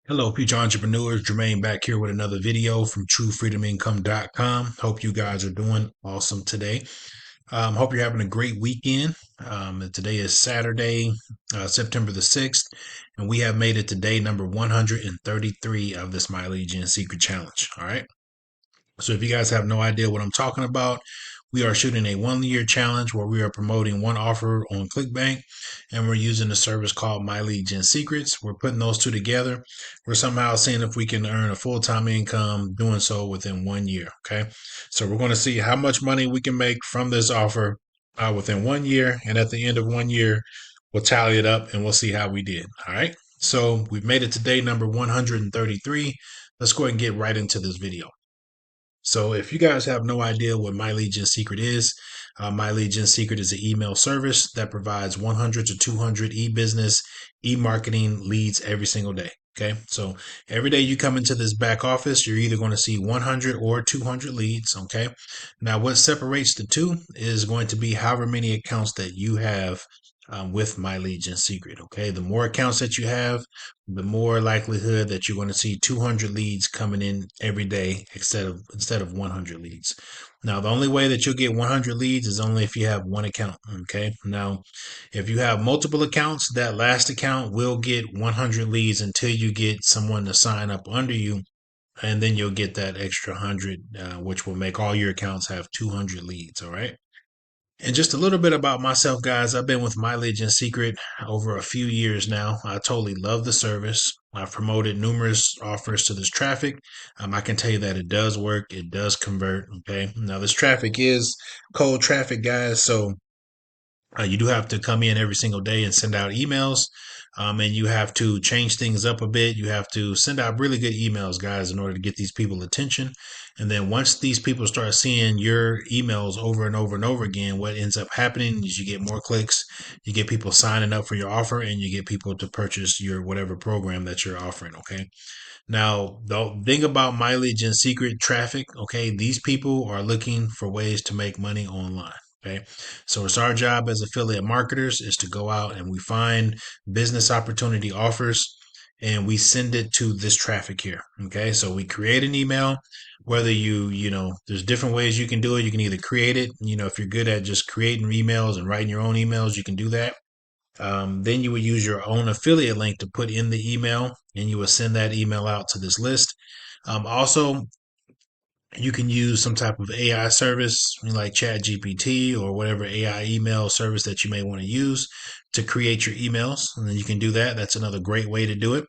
Hello, future entrepreneurs. Jermaine back here with another video from TrueFreedomIncome.com. Hope you guys are doing awesome today. Hope you're having a great weekend. Today is Saturday, September the 6th, and we have made it to day number 133 of this My Legion Secret Challenge. All right. So if you guys have no idea what I'm talking about, we are shooting a 1 year challenge where we are promoting one offer on ClickBank, and we're using a service called My Legion Secrets. We're putting those two together. We're somehow seeing if we can earn a full-time income doing so within 1 year. Okay. So we're going to see how much money we can make from this offer within 1 year. And at the end of 1 year, we'll tally it up and we'll see how we did. All right. So we've made it to day number 133. Let's go ahead and get right into this video. So if you guys have no idea what My Legion Secret is, My Legion Secret is an email service that provides 100 to 200 e-business, e-marketing leads every single day. Okay. So every day you come into this back office, you're either going to see 100 or 200 leads. Okay. Now what separates the two is going to be however many accounts that you have with My Legion Secret. Okay. The more accounts that you have, the more likelihood that you're going to see 200 leads coming in every day instead of 100 leads. Now, the only way that you'll get 100 leads is only if you have one account. Okay. Now, if you have multiple accounts, that last account will get 100 leads until you get someone to sign up under you. And then you'll get that extra 100, which will make all your accounts have 200 leads. All right. And just a little bit about myself, guys. I've been with My Legion Secret over a few years now. I totally love the service. I've promoted numerous offers to this traffic. I can tell you that it does work. It does convert. Okay. Now, this traffic is cold traffic, guys. So you do have to come in every single day and send out emails. And you have to change things up a bit. You have to send out really good emails, guys, in order to get these people attention. And then once these people start seeing your emails over and over and over again, what ends up happening is you get more clicks, you get people signing up for your offer, and you get people to purchase your whatever program that you're offering. Okay. Now, the thing about My Legion Secret traffic, okay, these people are looking for ways to make money online. Okay. So it's our job as affiliate marketers is to go out and we find business opportunity offers and we send it to this traffic here. Okay. So we create an email, whether there's different ways you can do it. You can either create it, if you're good at just creating emails and writing your own emails, you can do that. Then you would use your own affiliate link to put in the email and you will send that email out to this list. Also, you can use some type of AI service like ChatGPT or whatever AI email service that you may want to use to create your emails. And then you can do that. That's another great way to do it.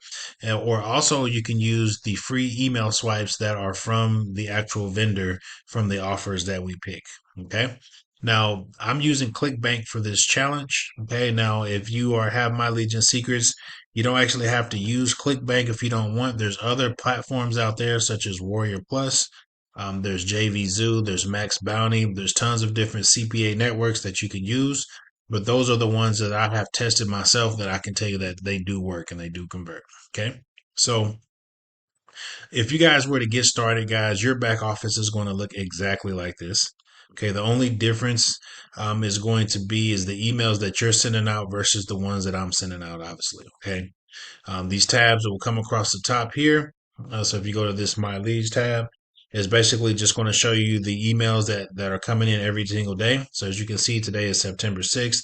Or also, you can use the free email swipes that are from the actual vendor from the offers that we pick. Okay. Now, I'm using ClickBank for this challenge. Okay. Now, if you have My Legion Secrets, you don't actually have to use ClickBank if you don't want. There's other platforms out there such as Warrior Plus. There's JV Zoo, there's Max Bounty, there's tons of different CPA networks that you can use, but those are the ones that I have tested myself that I can tell you that they do work and they do convert. Okay. So if you guys were to get started, guys, your back office is going to look exactly like this. Okay. The only difference is going to be is the emails that you're sending out versus the ones that I'm sending out, obviously. Okay. These tabs will come across the top here. So if you go to this My Leads tab, it's basically just going to show you the emails that are coming in every single day. So as you can see, today is September 6th,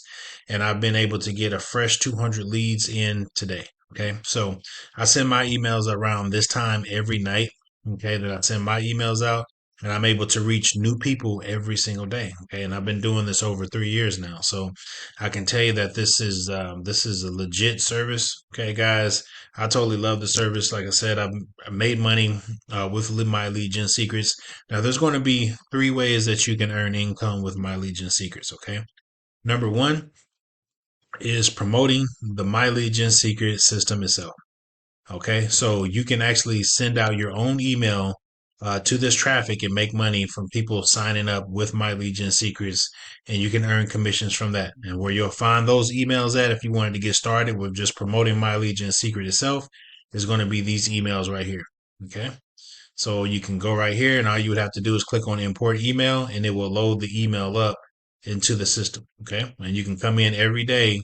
and I've been able to get a fresh 200 leads in today. Okay. So I send my emails around this time every night. Okay. That I send my emails out and I'm able to reach new people every single day. Okay. And I've been doing this over 3 years now. So I can tell you that this is a legit service. Okay, guys, I totally love the service. Like I said, I made money with My Legion Secrets. Now, there's going to be three ways that you can earn income with My Legion Secrets. Okay, number one is promoting the My Legion Secret system itself. Okay, so you can actually send out your own email to this traffic and make money from people signing up with My Legion Secrets, and you can earn commissions from that. And where you'll find those emails at, if you wanted to get started with just promoting My Legion Secret itself, is going to be these emails right here. Okay, so you can go right here, and all you would have to do is click on Import Email, and it will load the email up into the system. Okay, and you can come in every day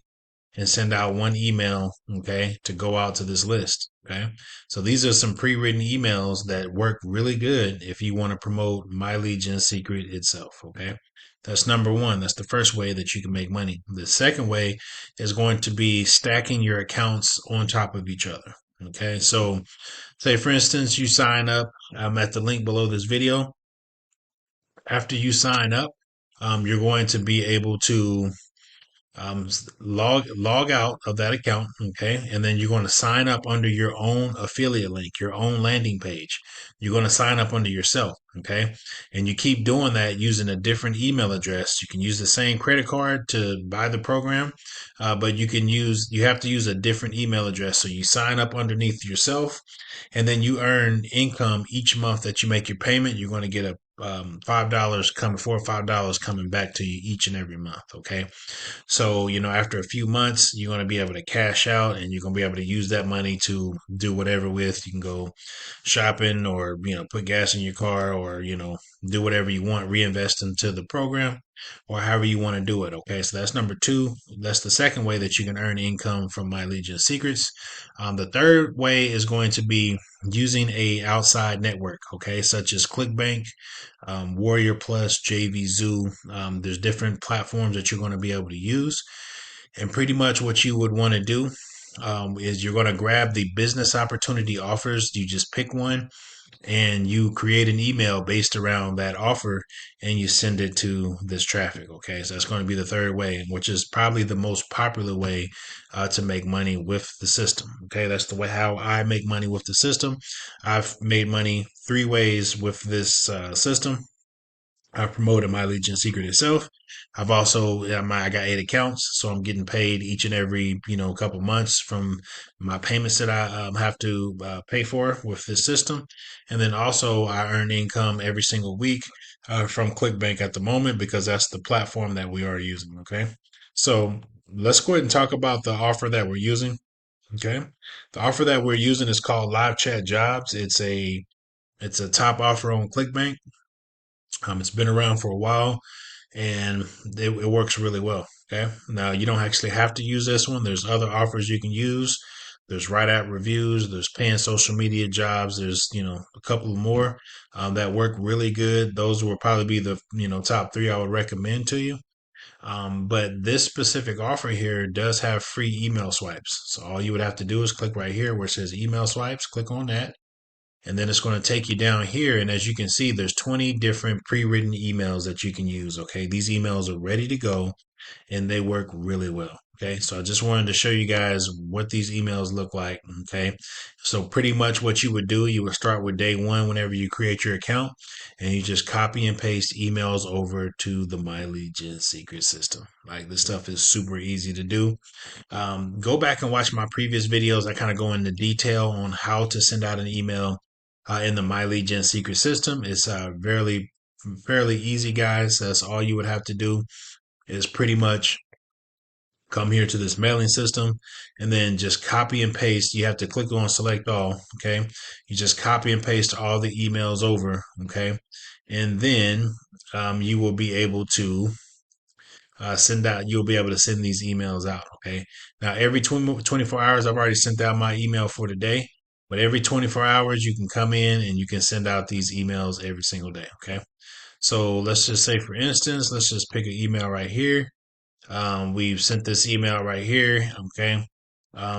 and send out one email, okay, to go out to this list. Okay. So these are some pre-written emails that work really good if you want to promote My Legion Secret itself. Okay. That's number one. That's the first way that you can make money. The second way is going to be stacking your accounts on top of each other. Okay. So say for instance, you sign up, at the link below this video. After you sign up, you're going to be able to log out of that account, okay, and then you're going to sign up under your own affiliate link, your own landing page. You're going to sign up under yourself, okay, and you keep doing that using a different email address. You can use the same credit card to buy the program, but you have to use a different email address. So you sign up underneath yourself, and then you earn income each month that you make your payment. You're going to get a $5 coming, $4 or $5 coming back to you each and every month. Okay. So, after a few months, you're going to be able to cash out and you're going to be able to use that money to do whatever with. You can go shopping or, put gas in your car or, do whatever you want, reinvest into the program or however you want to do it. Okay. So that's number two. That's the second way that you can earn income from My Legion Secrets. The third way is going to be using a outside network. Okay. Such as ClickBank, Warrior Plus, JV Zoo. There's different platforms that you're going to be able to use. And pretty much what you would want to do is you're going to grab the business opportunity offers. You just pick one and you create an email based around that offer and you send it to this traffic. Okay. So that's going to be the third way, which is probably the most popular way to make money with the system. Okay. That's the way how I make money with the system. I've made money three ways with this system. I've promoted My Legion Secret itself. I've also I got 8 accounts, so I'm getting paid each and every couple months from my payments that I have to pay for with this system, and then also I earn income every single week from ClickBank at the moment because that's the platform that we are using. Okay, so let's go ahead and talk about the offer that we're using. Okay, the offer that we're using is called Live Chat Jobs. It's a top offer on ClickBank. It's been around for a while and it works really well. Okay. Now you don't actually have to use this one. There's other offers you can use. There's Right App Reviews. There's Paying Social Media Jobs. There's, a couple more that work really good. Those will probably be the, top three I would recommend to you. But this specific offer here does have free email swipes. So all you would have to do is click right here where it says email swipes. Click on that and then it's going to take you down here. And as you can see, there's 20 different pre-written emails that you can use. Okay. These emails are ready to go and they work really well. Okay. So I just wanted to show you guys what these emails look like. Okay. So pretty much what you would do, you would start with day one whenever you create your account and you just copy and paste emails over to the My Legion Secret system. Like this stuff is super easy to do. Go back and watch my previous videos. I kind of go into detail on how to send out an email in the My Legion Secret system. It's fairly easy, guys. That's all you would have to do is pretty much come here to this mailing system and then just copy and paste. You have to click on select all. Okay. You just copy and paste all the emails over. Okay. And then you will be able to you'll be able to send these emails out. Okay. Now, every 24 hours, I've already sent out my email for today, but every 24 hours, you can come in and you can send out these emails every single day. Okay. So let's just say, for instance, let's just pick an email right here. We've sent this email right here. Okay.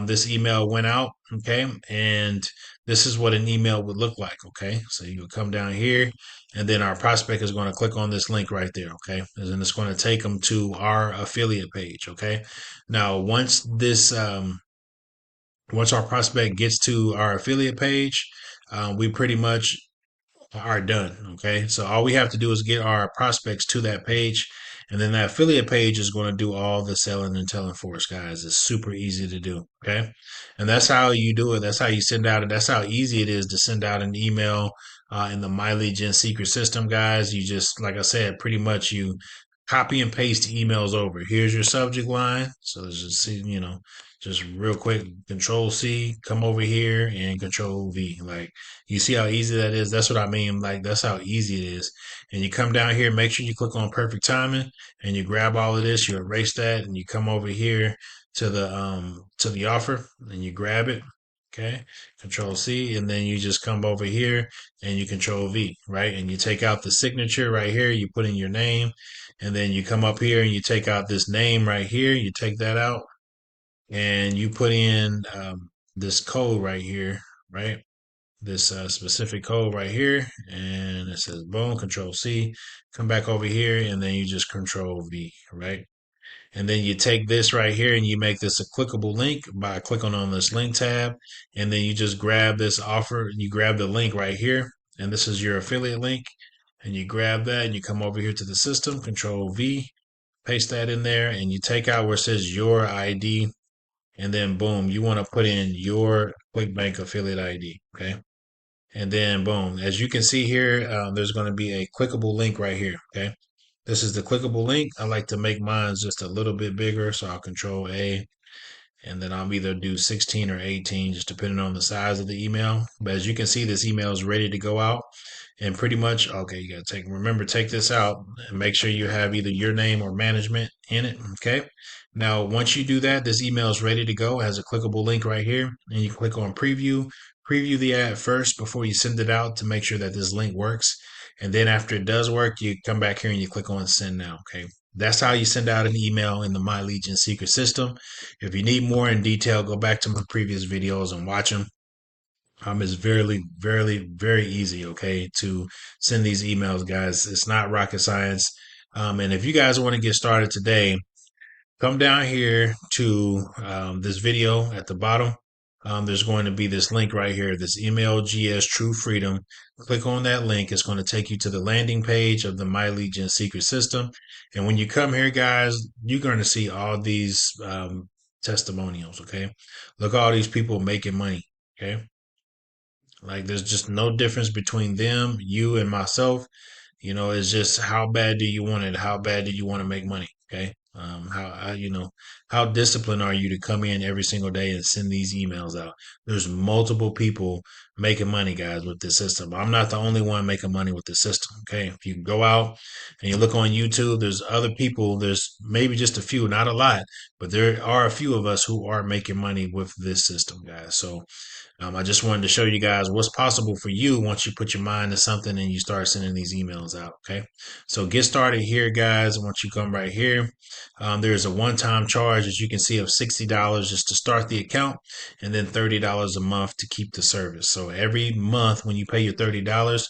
This email went out. Okay. And this is what an email would look like. Okay. So you would come down here and then our prospect is going to click on this link right there. Okay. And then it's going to take them to our affiliate page. Okay. Now, once our prospect gets to our affiliate page, we pretty much are done. Okay. So all we have to do is get our prospects to that page. And then that affiliate page is going to do all the selling and telling for us, guys. It's super easy to do. Okay. And that's how you do it. That's how you send out it. That's how easy it is to send out an email in the My Legion Secret system, guys. You just, like I said, pretty much you copy and paste emails over. Here's your subject line. So let's just see, just real quick, Control C, come over here and Control V. Like, you see how easy that is? That's what I mean. Like, that's how easy it is. And you come down here, make sure you click on perfect timing and you grab all of this, you erase that, and you come over here to the offer and you grab it. Okay. Control C, and then you just come over here and you Control V, right? And you take out the signature right here, you put in your name, and then you come up here and you take out this name right here, you take that out and you put in this code right here, right? This specific code right here, and it says boom, Control C. Come back over here, and then you just Control V, right? And then you take this right here and you make this a clickable link by clicking on this link tab, and then you just grab this offer. You grab the link right here, and this is your affiliate link, and you grab that and you come over here to the system, Control V, paste that in there, and you take out where it says your ID, and then boom, you want to put in your ClickBank affiliate ID, okay? And then boom, as you can see here, there's going to be a clickable link right here, okay? This is the clickable link. I like to make mine just a little bit bigger, so I'll Control A, and then I'll either do 16 or 18, just depending on the size of the email. But as you can see, this email is ready to go out. And pretty much, okay, you gotta take this out and make sure you have either your name or management in it. Okay. Now, once you do that, this email is ready to go. It has a clickable link right here, and you click on preview the ad first before you send it out to make sure that this link works. And then after it does work, you come back here and you click on send now. Okay. That's how you send out an email in the My Legion secret system. If you need more in detail, go back to my previous videos and watch them. It's very easy, okay, to send these emails, guys. It's not rocket science. And if you guys want to get started today, come down here to this video at the bottom. There's going to be this link right here, this MLGS True Freedom. Click on that link. It's going to take you to the landing page of the My Legion secret system. And when you come here, guys, you're going to see all these testimonials, okay? Look, all these people making money, okay? Like, there's just no difference between them, you, and myself. It's just how bad do you want it? How bad do you want to make money? Okay. How disciplined are you to come in every single day and send these emails out? There's multiple people making money, guys, with this system. I'm not the only one making money with this system. Okay. If you go out and you look on YouTube, there's other people. There's maybe just a few, not a lot, but there are a few of us who are making money with this system, guys. So, I just wanted to show you guys what's possible for you once you put your mind to something and you start sending these emails out. Okay. So get started here, guys. Once you come right here, there's a one-time charge, as you can see, of $60 just to start the account, and then $30 a month to keep the service. So every month when you pay your $30,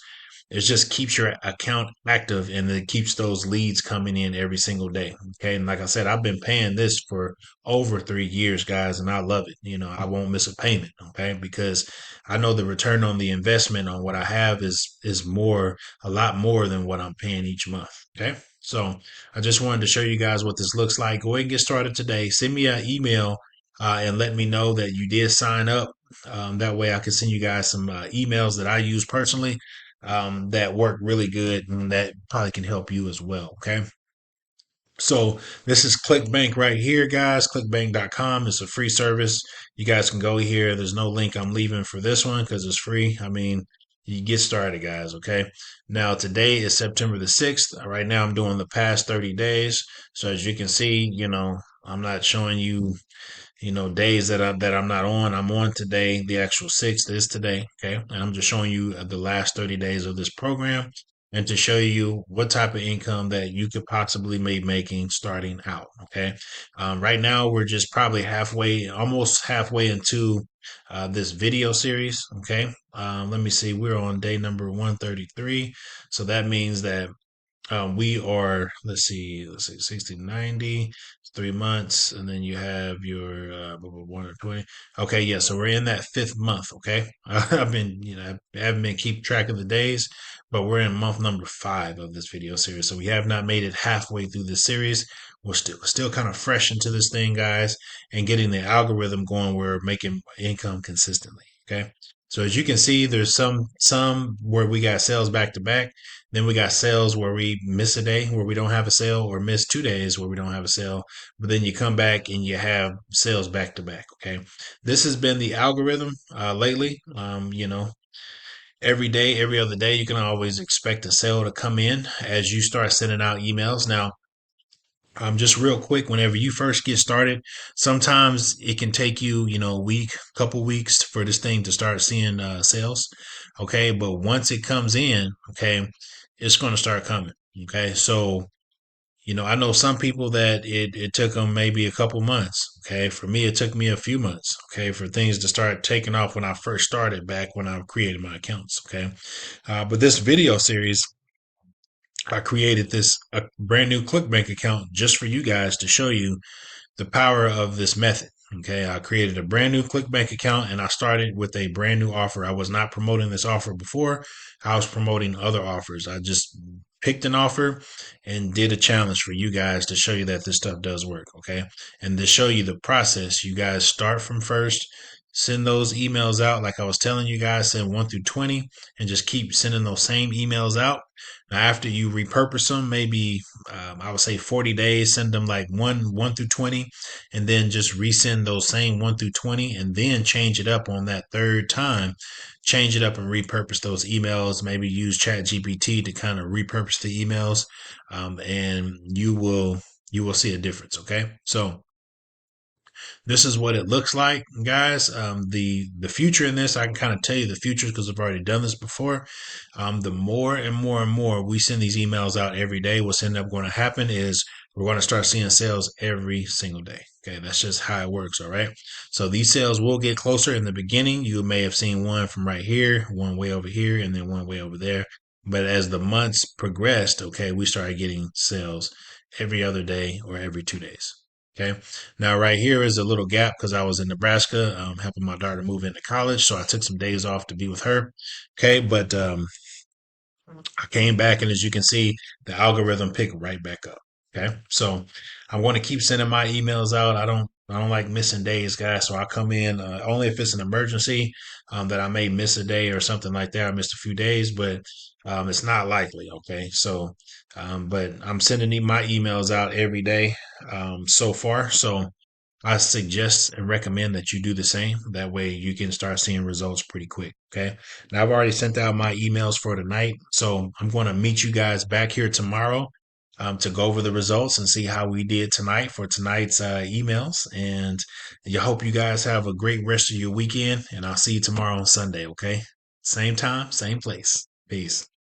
it just keeps your account active and it keeps those leads coming in every single day. Okay. And like I said, I've been paying this for over 3 years, guys, and I love it. I won't miss a payment. Okay. Because I know the return on the investment on what I have is a lot more than what I'm paying each month. Okay. So I just wanted to show you guys what this looks like. Go ahead and get started today. Send me an email and let me know that you did sign up. That way I can send you guys some emails that I use personally that work really good and that probably can help you as well. Okay. So this is ClickBank right here, guys. ClickBank.com is a free service. You guys can go here. There's no link I'm leaving for this one because it's free. I mean, you get started, guys. Okay. Now today is September the 6th. Right now I'm doing the past 30 days. So as you can see, I'm not showing you days that I'm not on. I'm on today. The actual 6th is today. Okay. And I'm just showing you the last 30 days of this program and to show you what type of income that you could possibly be making starting out. Okay. Right now we're just probably almost halfway into this video series. Okay. Let me see. We're on day number 133. So that means that we are, let's see, 60, 90, 3 months, and then you have your 120. Okay, yeah, so we're in that fifth month. Okay, I've been, I haven't been keep track of the days, but we're in month number 5 of this video series. So we have not made it halfway through this series. We're still kind of fresh into this thing, guys, and getting the algorithm going. We're making income consistently. Okay. So as you can see, there's some where we got sales back to back. Then we got sales where we miss a day where we don't have a sale, or miss 2 days where we don't have a sale. But then you come back and you have sales back to back. Okay, this has been the algorithm lately. Every day, every other day, you can always expect a sale to come in as you start sending out emails. Now, just real quick, whenever you first get started, sometimes it can take you, a week, couple weeks for this thing to start seeing sales. Okay. But once it comes in, okay, it's going to start coming. Okay. So, I know some people that it took them maybe a couple months. Okay. For me, it took me a few months. Okay. For things to start taking off when I first started back when I created my accounts. Okay. But this video series, I created this a brand new ClickBank account just for you guys to show you the power of this method. Okay, I created a brand new ClickBank account and I started with a brand new offer. I was not promoting this offer before. I was promoting other offers. I just picked an offer and did a challenge for you guys to show you that this stuff does work. Okay, and to show you the process, you guys start from first. Send those emails out like I was telling you guys, send 1 through 20 and just keep sending those same emails out. Now, after you repurpose them, maybe I would say 40 days, send them like 1 through 20, and then just resend those same 1 through 20, and then change it up on that third time. Change it up and repurpose those emails. Maybe use Chat GPT to kind of repurpose the emails, and you will see a difference. Okay, so this is what it looks like, guys. The future in this, I can kind of tell you the future because I've already done this before. The more and more and more we send these emails out every day, what's end up going to happen is we're going to start seeing sales every single day. Okay, that's just how it works. All right. So these sales will get closer. In the beginning, you may have seen one from right here, one way over here, and then one way over there. But as the months progressed, okay, we started getting sales every other day or every 2 days. Okay. Now, right here is a little gap because I was in Nebraska, helping my daughter move into college. So I took some days off to be with her. Okay. But I came back, and as you can see, the algorithm picked right back up. Okay. So I want to keep sending my emails out. I don't like missing days, guys. So I come in only if it's an emergency that I may miss a day or something like that. I missed a few days, but it's not likely. Okay. So, but I'm sending my emails out every day so far. So I suggest and recommend that you do the same. That way you can start seeing results pretty quick. Okay. Now I've already sent out my emails for tonight. So I'm going to meet you guys back here tomorrow to go over the results and see how we did tonight for tonight's emails. And I hope you guys have a great rest of your weekend. And I'll see you tomorrow on Sunday. Okay. Same time, same place. Peace.